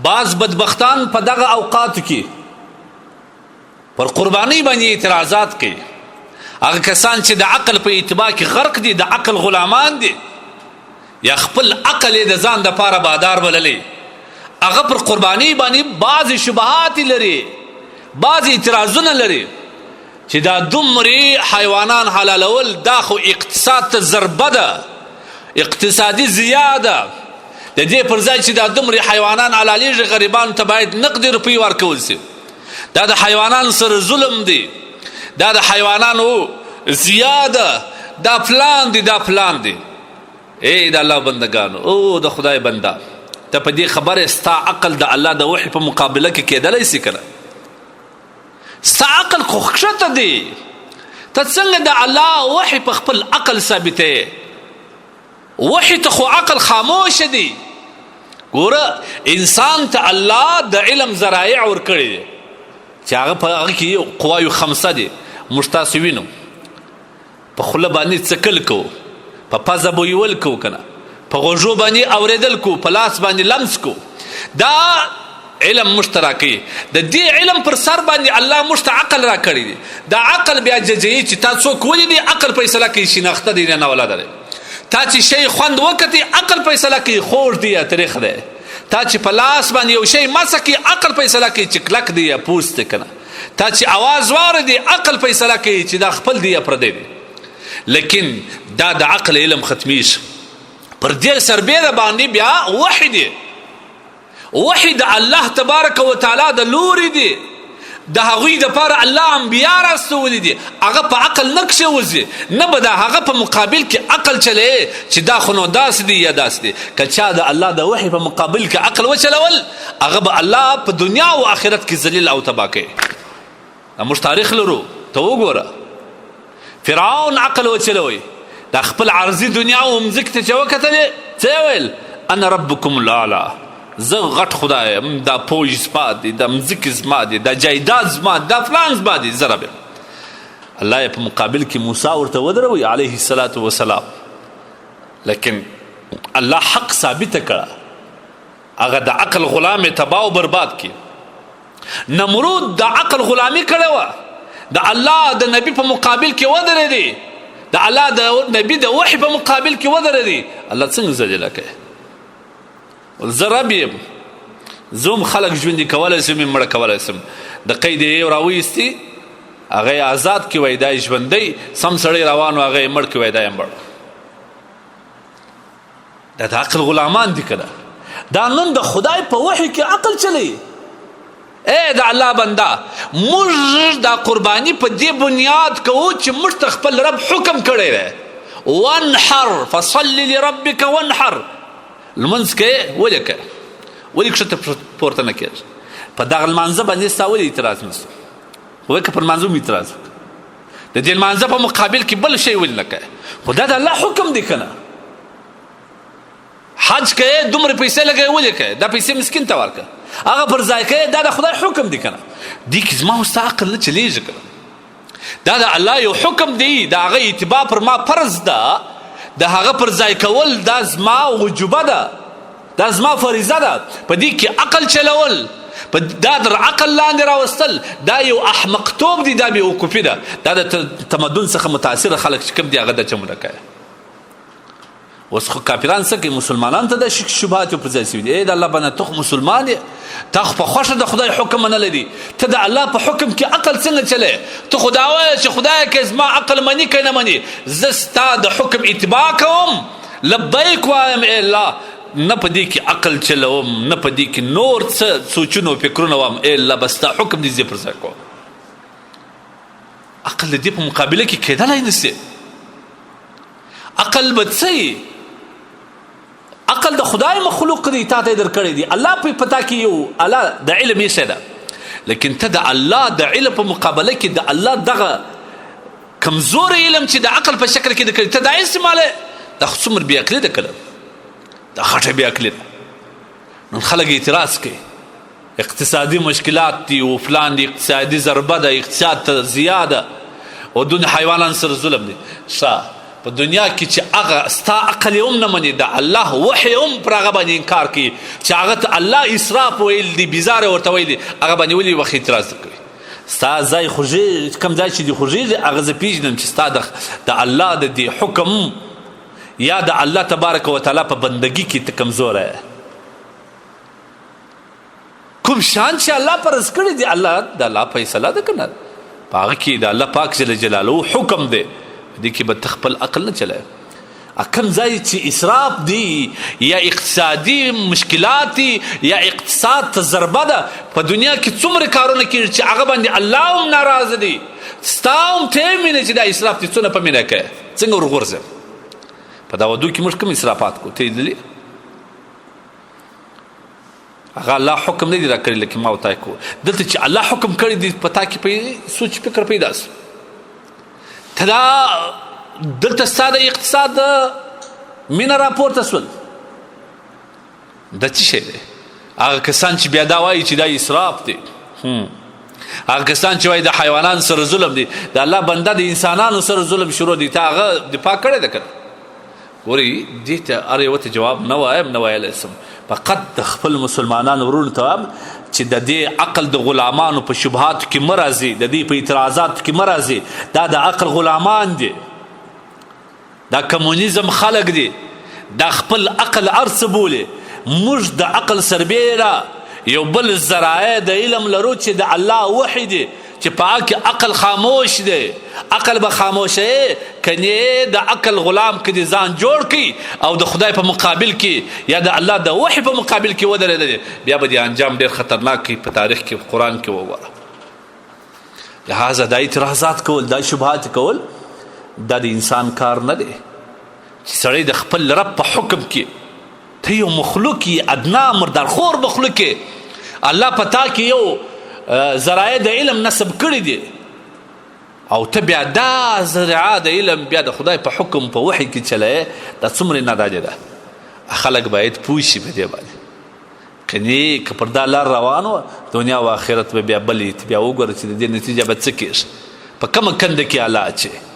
بعض بدبختان په دغه اوقاتو کې پر قربانۍ باندې اعتراضات کوي. هغه کسان چې د عقل په اتباع کې غرق دي، د عقل غلامان دي، یا خپل عقل یې د ځان دپاره بادار بللی، هغه پر قربانۍ باندې بعضې شبهات لري، بعضې اعتراضونه لري چې دا دومره حیوانان حلالول دا خو اقتصاد ته ضربه ده، اقتصادي زیاده. د دې پر ځای چې دا دومره حیوانان حلالېږي غریبانو ته باید نقدې روپۍ ورکول شي. دا د حیوانانو سره ظلم دی، دا د حیوانانو زیاده، دا پلان دی، دا پلان دی. ای د الله بندگانو، او د خدای بنده، ته په دې خبره ستا عقل د الله د وحي په مقابله کې کېدلی شي که نه؟ ستا عقل خو ښکته دی، ته څنګه د الله وحي په خپل عقل ثابتوې؟ وحي ته خو عقل خاموشه دی. ګوره انسان ته الله د علم ذرایع ورکړي دي چې هغه په هغه کې قوایو خمسه دي. موږ تاسو وینو په خوله باندې څکل کوو، په پزه بویول کوو که نه، په غوږو باندې اورېدل کوو، په لاس باندې لمس کوو. دا علم موږ ته راکوي. د دې علم پر سر باندې الله موږ ته عقل راکړی دی. دا عقل بیا ججوي چې تا څوک ولیدي، عقل فیصله کوي شناخته دی نه ولاده دی. تا چې شی خوند وکتي، عقل فیصله کوي خوږ دی یا تریخ دی. تا چې په لاس باندې یو شی مسه کوي، عقل فیصله کوي چې کلک دی یا پوست دی که نه. تا چې اواز واورېدي، عقل فیصله کوي چې دا خپل دی یا پردی دی. لیکن دا د عقل علم ختمیږي. پر دې سربیره باندې بیا وحي دی. وحي د الله تبارک وتعالی د لوري دی. د هغوی دپاره الله انبیا راستولي دي. هغه په عقل نه کښوځي، نه به د هغه په مقابل کې عقل چلوي چې دا خو نو داسې دی یا داسې دی. که چا د الله د وحي په مقابل کې عقل وچلول، هغه به الله په دنیا او آخرت کې ذلیل او تباه کوي. موږ تاریخ لرو، ته وګوره فرعون عقل وچلوي، دا خپل عرضي دنیا او مځکې ته چې وکتلې، څه یې ویل؟ انا ربکم الاعلی، زه غټ خدای یم، دا پوج زما دی، دا مځکې زما دی، دا جایداد زما دی، دا فلان زما دی، زه رب یم. الله یې په مقابل کې موسی ورته ودروي علیه الصلاة وسلام. لیکن الله حق ثابته کړه، هغه د عقل غلام یې تباه او برباد کړي. نمرود د عقل غلامي کړې وه، د الله د نبي په مقابل کې ودرېدی، د الله د نبي د وحي په مقابل کې ودرېدی. الله څنګه ذلیله کوي؟ زه رب یم، زه هم خلک ژوندي کولی شم، مړه کولی شم. د قید یې راویستي، هغه یې آزاد کړي، وایي دا یې ژوندی، سم سړی روان و، هغه یې مړ کړي، وایي دا یې مړ. دا د عقل غلامان دي که نه؟ دا نن د خدای په وحي کې عقل چلی. ای د الله بنده، موږ دا قرباني په دې بنیاد کوو چې موږ ته خپل رب حکم کړی دی، وانحر فصل لربک وانحر. لمونځ کوې ولې کوې؟ ولې کښته پورته نه کېږي؟ په دغه لمانځه باندې ستا ولې اعتراض نشته؟ وایي که پر لمانځه هم اعتراض وکړه، د دې لمانځه په مقابل کې بل شی ولې نه کوې؟ خو دا د الله حکم دی که نه؟ حج کوې، دومره پیسې لګوې، ولې کوې؟ دا پیسې مسکین ته ورکړه. هغه پر ځای کوې، دا د خدای حکم دی که نه؟ دې کې زما او ستا عقل نه چلېږي که نه؟ دا د الله یو حکم دی، د هغه اتباع پر ما فرض ده، د هغه پر ځای کول دا زما وجوبه ده، دا زما فریضه ده. په دې کې عقل چلول، دا در عقل لاندې راوستل، دا یو احمقتوب دی، دا بېوقوفي ده. دا د تمدن څخه متاثره خلک چې کوم دي، هغه د چمونه کوي. اوس خو کافران څه کوي؟ مسلمانانو ته د شبهات پر ځای شوي دي. ای د الله بنده، ته خو مسلمان یې، تا خو په خوښه د خدای حکم منلی دی، ته د الله په حکم کې عقل څنګه چلی؟ ته خو دا وایه چې خدای که زما عقل مني که نه مني، زه ستا د حکم اتباع کوم، لبیک وایم ای الله، نه په دې کې عقل چلوم، نه په دې کې نور څه سوچونه او فکرونه وم، ای الله بس ستا حکم دې زه پر ځای کوم. عقل د دې په مقابله کې کېدلی نشي. عقل به څه؟ عقل د خدای مخلوق دی، تا ته یې درکړی دی. الله په پتا کې یو الله د علم یې شی ده، لیکن ته د الله د علم په مقابله کې د الله دغه کمزور علم چې د عقل په شکل کې درکړی، ته دا استعمالوې. دا خو څومره بې عقلي ده که نه؟ دا خټه بې عقلي ده. نن خلک اعتراض کوي، اقتصادي مشکلات دي و فلان دي، اقتصادي ضربه ده، اقتصاد ته زیاده، او دون حیوانان سره ظلم دی. په دنیا کې چې هغه ستا عقل یې هم نه مني د الله وحی هم پر هغه باندې انکار کوي چې هغه ته الله اسراف ویل دي بیزاره ورته ویل دي هغه باندې ولې وخت اعتراض کوي ستا ځای خوږېږي کوم ځای چې دې خوږېږي هغه زه پېژنم چې ستا د الله د دې حکم یا د الله تبارک وتعالی په بندګي کې ته کمزوری یې کوم شان چې الله فرض کړی دی الله د الله فیصله ده که نه په هغه کې د الله پاک جل جلاله حکم دی دې کې به ته خپل عقل نه چلایې کوم ځای چې اسراف دی یا اقتصادي مشکلات دي یا اقتصاد ته ضربه ده په دنیا کې څومره کارونه کېږي چې هغه باندې الله هم ناراضه دی ستا هم ته یې مینه چې دا اسراف دې څونه په مینه کوې څنګه ورغورځې په دا ودو کې موږ کوم اسرافات کو ته یې لیدلي هغه الله حکم نه دی را کړی لکه ما وتا کو دلته چې الله حکم کړی دی په تا کې سوچ فکر پیدا سو ته دا دلته ستا د اقتصاد مینه راپورته سول دا څه شی دی هغه کسان چې بیا دا وایي چې دا اسراف دی هغه کسان چې وایي د حیوانانو سره ظلم دی د الله بنده د انسانانو سره ظلم شروع دی ته هغه دفاع کړی ده که ګورې دې ته هر یوه ته جواب نه وایم نه ویلی سم فقط د خپل مسلمانانو ورونو ته وایم چې د دې عقل د غلامانو په شبهاتو کې مه راځي د دې په اعتراضاتو کې مه راځي دا د عقل غلامان دي دا کمونیزم خلق دي دا خپل عقل ارڅ بولي موږ د عقل سربیره یو بل ذرایع د علم لرو چې د الله وحی دی چې په هغه کې عقل خاموش دی عقل به خاموشه کنې د عقل غلام کې د ځان جوړ کړي او د خدای په مقابل کې یا د الله د وحی په مقابل کې ودرېدلی بیا به د انجام ډېر خطرناک کې په تاریخ کې په قرآن کې وګوره لهذا دا اعتراضات کول دا شبهات کول دا د انسان کار نه دی چې سړی د خپل رب په حکم کې ته یو مخلوق یې ادنا مردارخور مخلوق یې الله په تا کې یو ذرایع د علم نصب کړي دي او ته بیا دا ذرایع د علم بیا د خدای په حکم په وحی کې چلایې دا څومره ناداجه ده خلک باید پوه شي په دې باندې کنې که پر دا لار روان و دنیا و آخرت به بیا بلې بیا وګوره چې د دې نتیجه به څه کېږي په کومه کنده کې الله اچوي